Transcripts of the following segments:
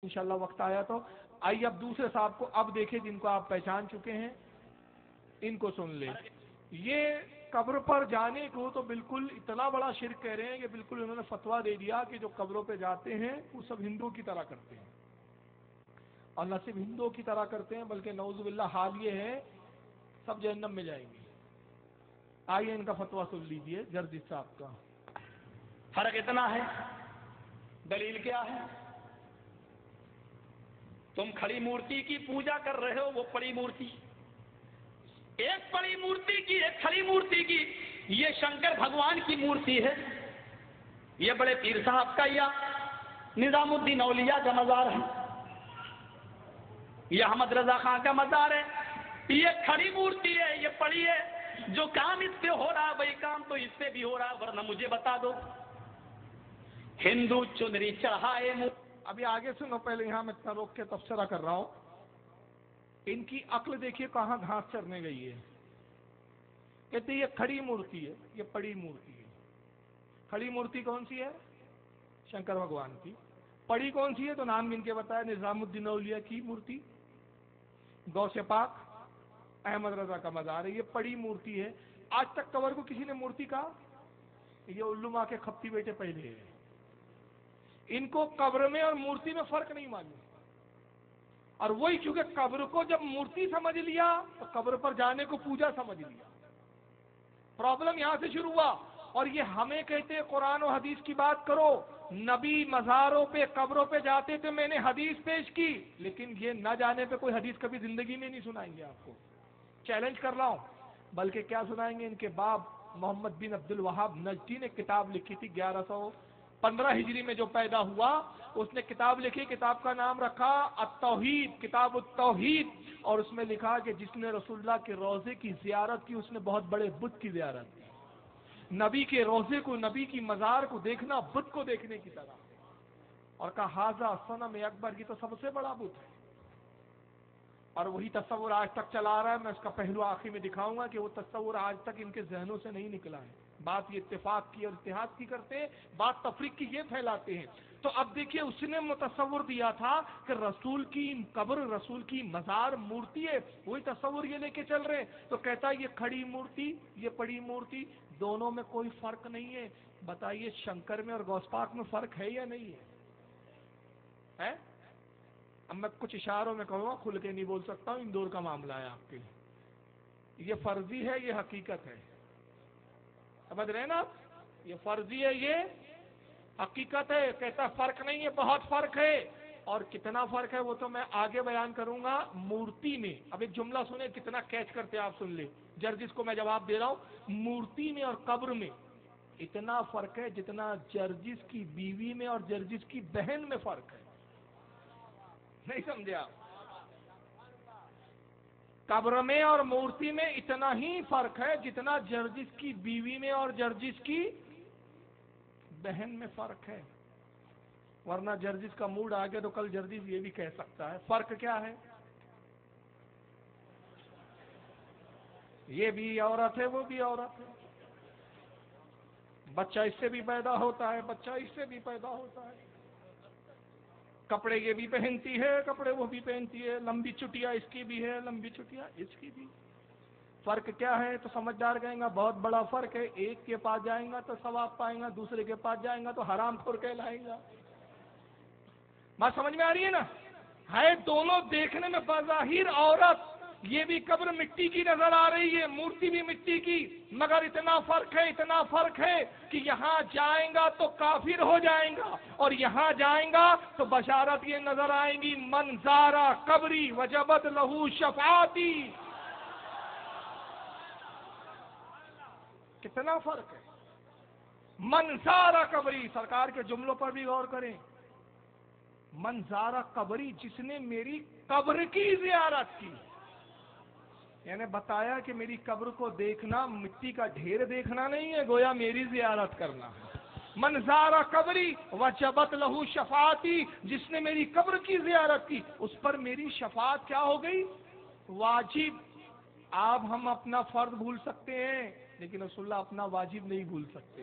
انشاءاللہ وقت آیا تو آئیے اب دوسرے صاحب کو اب دیکھیں جن کو آپ پہچان چکے ہیں، ان کو سن لیں۔ یہ قبر پر جانے کو تو بالکل اتنا بڑا شرک کہہ رہے ہیں کہ بالکل انہوں نے فتویٰ دے دیا کہ جو قبروں پہ جاتے ہیں وہ سب ہندوؤں کی طرح کرتے ہیں، اور نہ صرف ہندوؤں کی طرح کرتے ہیں بلکہ نعوذ باللہ حال یہ ہے سب جہنم میں جائیں گے۔ آئیے ان کا فتویٰ سن لیجئے جرجس صاحب کا۔ فرق اتنا ہے، دلیل کیا ہے؟ تم کھڑی مورتی کی پوجا کر رہے ہو، وہ پڑی مورتی، ایک پڑی مورتی کی ایک کھڑی مورتی کی، یہ شنکر بھگوان کی مورتی ہے، یہ بڑے پیر صاحب کا یا نظام الدین اولیاء کا مزار ہے، یہ احمد رضا خان کا مزار ہے، یہ کھڑی مورتی ہے، یہ پڑی ہے، جو کام اس سے ہو رہا وہی کام تو اس سے بھی ہو رہا، ورنہ مجھے بتا دو ہندو چنری چڑھائے ابھی آگے سنو، پہلے یہاں میں اتنا روک کے تبصرہ کر رہا ہوں۔ ان کی عقل دیکھیے کہاں گھاس چرنے گئی ہے۔ کہتے یہ کھڑی مورتی ہے، یہ پڑی مورتی ہے۔ کھڑی مورتی کون سی ہے؟ شنکر بھگوان کی۔ پڑی کون سی ہے؟ تو نام گن کے بتایا، نظام الدین اولیاء کی مورتی، غوث پاک، احمد رضا کا مزار ہے، یہ پڑی مورتی ہے۔ آج تک قبر کو کسی نے مورتی کہا؟ یہ الو ماں کے کھپتی بیٹے پہلے ہیں، ان کو قبر میں اور مورتی میں فرق نہیں معلوم، اور وہی چونکہ قبر کو جب مورتی سمجھ لیا تو قبر پر جانے کو پوجا سمجھ لیا۔ پرابلم یہاں سے شروع ہوا، اور یہ ہمیں کہتے ہیں قرآن و حدیث کی بات کرو، نبی مزاروں پہ قبروں پہ جاتے تھے، میں نے حدیث پیش کی، لیکن یہ نہ جانے پہ کوئی حدیث کبھی زندگی میں نہیں سنائیں گے آپ کو، چیلنج کر رہا ہوں۔ بلکہ کیا سنائیں گے؟ ان کے باپ محمد بن عبد الوہاب نجدی نے کتاب لکھی تھی 1115 ہجری میں جو پیدا ہوا، اس نے کتاب لکھی، کتاب کا نام رکھا التوحید، کتاب التوحید، اور اس میں لکھا کہ جس نے رسول اللہ کے روضے کی زیارت کی اس نے بہت بڑے بت کی زیارت کی۔ نبی کے روضے کو، نبی کی مزار کو دیکھنا بت کو دیکھنے کی طرح، اور کہا ھذا صنم اکبر، کی تو سب سے بڑا بت ہے، اور وہی تصور آج تک چلا آ رہا ہے۔ میں اس کا پہلو آخر میں دکھاؤں گا کہ وہ تصور آج تک ان کے ذہنوں سے نہیں نکلا ہے۔ بات یہ اتفاق کی اور اتحاد کی کرتے ہیں، بات تفریق کی یہ پھیلاتے ہیں۔ تو اب دیکھیے اس نے متصور دیا تھا کہ رسول کی قبر، رسول کی مزار مورتی ہے، وہی تصور یہ لے کے چل رہے ہیں۔ تو کہتا ہے یہ کھڑی مورتی، یہ پڑی مورتی، دونوں میں کوئی فرق نہیں ہے۔ بتائیے شنکر میں اور غوث پاک میں فرق ہے یا نہیں ہے؟ اب میں کچھ اشاروں میں کہوں گا، کھل کے نہیں بول سکتا ہوں، اندور کا معاملہ ہے آپ کے لیے۔ یہ فرضی ہے، یہ حقیقت ہے، سمجھ رہے ہیں نا؟ یہ فرضی ہے، یہ حقیقت ہے۔ کہتا فرق نہیں ہے، بہت فرق ہے، اور کتنا فرق ہے وہ تو میں آگے بیان کروں گا۔ مورتی میں اب ایک جملہ سنیں، کتنا کیچ کرتے آپ سن لیں، جرجس کو میں جواب دے رہا ہوں۔ مورتی میں اور قبر میں اتنا فرق ہے جتنا جرجس کی بیوی میں اور جرجس کی بہن میں فرق ہے۔ نہیں سمجھے آپ؟ قبر میں اور مورتی میں اتنا ہی فرق ہے جتنا جرجس کی بیوی میں اور جرجس کی بہن میں فرق ہے، ورنہ جرجس کا موڈ آ گیا تو کل جرجس یہ بھی کہہ سکتا ہے۔ فرق کیا ہے؟ یہ بھی عورت ہے، وہ بھی عورت ہے، بچہ اس سے بھی پیدا ہوتا ہے، بچہ اس سے بھی پیدا ہوتا ہے، کپڑے یہ بھی پہنتی ہے، کپڑے وہ بھی پہنتی ہے، لمبی چٹیا اس کی بھی ہے، لمبی چٹیا اس کی بھی۔ فرق کیا ہے؟ تو سمجھدار کہیں گا بہت بڑا فرق ہے، ایک کے پاس جائیں گا تو ثواب پائیں گا، دوسرے کے پاس جائیں گا تو حرام خور کہلائیں گا۔ بات سمجھ میں آ رہی ہے نا؟ ہے دونوں دیکھنے میں بظاہر عورت، یہ بھی قبر مٹی کی نظر آ رہی ہے، مورتی بھی مٹی کی، مگر اتنا فرق ہے، اتنا فرق ہے کہ یہاں جائیں گا تو کافر ہو جائیں گا، اور یہاں جائیں گا تو بشارت یہ نظر آئیں گی، من زارا قبری وجبت لہو شفاعتی۔ کتنا فرق ہے؟ من زارا قبری، سرکار کے جملوں پر بھی غور کریں، من زارا قبری، جس نے میری قبر کی زیارت کی، یعنی بتایا کہ میری قبر کو دیکھنا مٹی کا ڈھیر دیکھنا نہیں ہے، گویا میری زیارت کرنا ہے۔ من زارا قبری وجبت لہو شفاعتی، جس نے میری قبر کی زیارت کی اس پر میری شفاعت کیا ہو گئی؟ واجب۔ آپ ہم اپنا فرض بھول سکتے ہیں لیکن رسول اللہ اپنا واجب نہیں بھول سکتے۔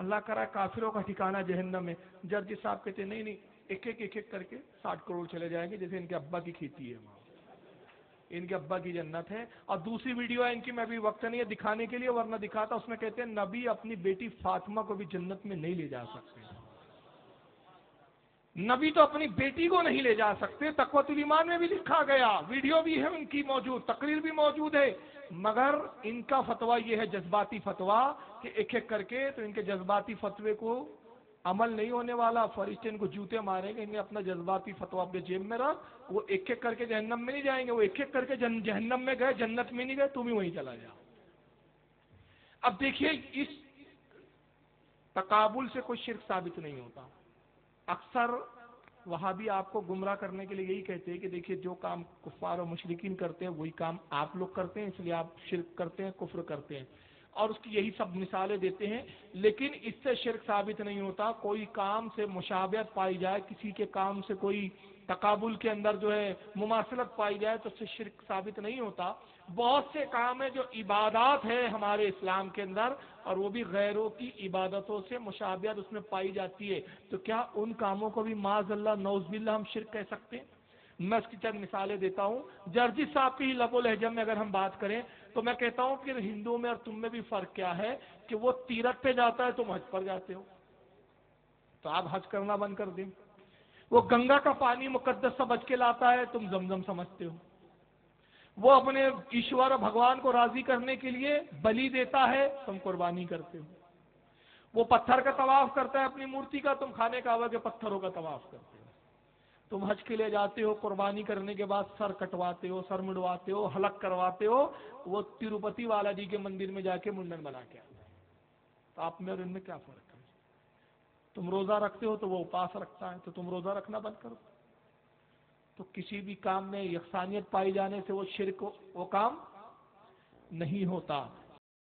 اللہ کرا کافروں کا ٹھکانہ جہنم ہے. جرجی صاحب کہتے نہیں نہیں ایک ایک کر کے 60 کروڑ چلے جائیں گے جیسے ان کے ابا کی کھیتی ہے وہاں, ان کے ابا کی جنت ہے. اور دوسری ویڈیو ہے ان کی, میں بھی وقت نہیں ہے دکھانے کے لیے ورنہ دکھاتا, اس میں کہتے ہیں نبی اپنی بیٹی فاطمہ کو بھی جنت میں نہیں لے جا سکتے. نبی تو اپنی بیٹی کو نہیں لے جا سکتے, تقویۃ الایمان میں بھی لکھا گیا, ویڈیو بھی ہے ان کی موجود, تقریر بھی موجود ہے. مگر ان کا فتویٰ یہ ہے جذباتی فتویٰ کہ ایک ایک کر کے, تو ان کے جذباتی فتوے کو عمل نہیں ہونے والا, فرشتے ان کو جوتے ماریں گے. انہیں اپنا جذباتی فتویٰ اپنے جیب میں رکھ, وہ ایک ایک کر کے جہنم میں نہیں جائیں گے, وہ ایک ایک کر کے جہنم میں گئے, جنت میں نہیں گئے, تم ہی وہیں چلا جاؤ. اب دیکھیے اس تقابل سے کوئی شرک ثابت نہیں ہوتا. اکثر وہابی آپ کو گمراہ کرنے کے لیے یہی کہتے ہیں کہ دیکھیے جو کام کفار و مشرکین کرتے ہیں وہی کام آپ لوگ کرتے ہیں, اس لیے آپ شرک کرتے ہیں, کفر کرتے ہیں, اور اس کی یہی سب مثالیں دیتے ہیں. لیکن اس سے شرک ثابت نہیں ہوتا. کوئی کام سے مشابہت پائی جائے, کسی کے کام سے کوئی تقابل کے اندر جو ہے مماثلت پائی جائے تو اس سے شرک ثابت نہیں ہوتا. بہت سے کام ہیں جو عبادات ہے ہمارے اسلام کے اندر, اور وہ بھی غیروں کی عبادتوں سے مشابہت اس میں پائی جاتی ہے, تو کیا ان کاموں کو بھی معاذ اللہ نعوذ باللہ ہم شرک کہہ سکتے ہیں؟ میں اس کی چند مثالیں دیتا ہوں. جرجی صاحب کی لب و لہجہ میں اگر ہم بات کریں تو میں کہتا ہوں کہ ہندوؤں میں اور تم میں بھی فرق کیا ہے کہ وہ تیرتھ پہ جاتا ہے, تم حج پر جاتے ہو, تو آپ حج کرنا بند کر دیں. وہ گنگا کا پانی مقدس سمجھ کے لاتا ہے, تم زمزم سمجھتے ہو. وہ اپنے ایشور بھگوان کو راضی کرنے کے لیے بلی دیتا ہے, تم قربانی کرتے ہو. وہ پتھر کا طواف کرتا ہے اپنی مورتی کا, تم خانے کعبہ کے پتھروں کا طواف کرتے ہو. تم حج کے لیے جاتے ہو, قربانی کرنے کے بعد سر کٹواتے ہو, سر مڑواتے ہو, حلق کرواتے ہو. وہ تروپتی والا جی کے مندر میں جا کے منڈن بنا کے آتے ہیں. تو آپ میں اور ان میں کیا فرق ہے؟ تم روزہ رکھتے ہو تو وہ اپاس رکھتا ہے, تو تم روزہ رکھنا بند کرو. تو کسی بھی کام میں یکسانیت پائی جانے سے وہ شرک وہ کام نہیں ہوتا.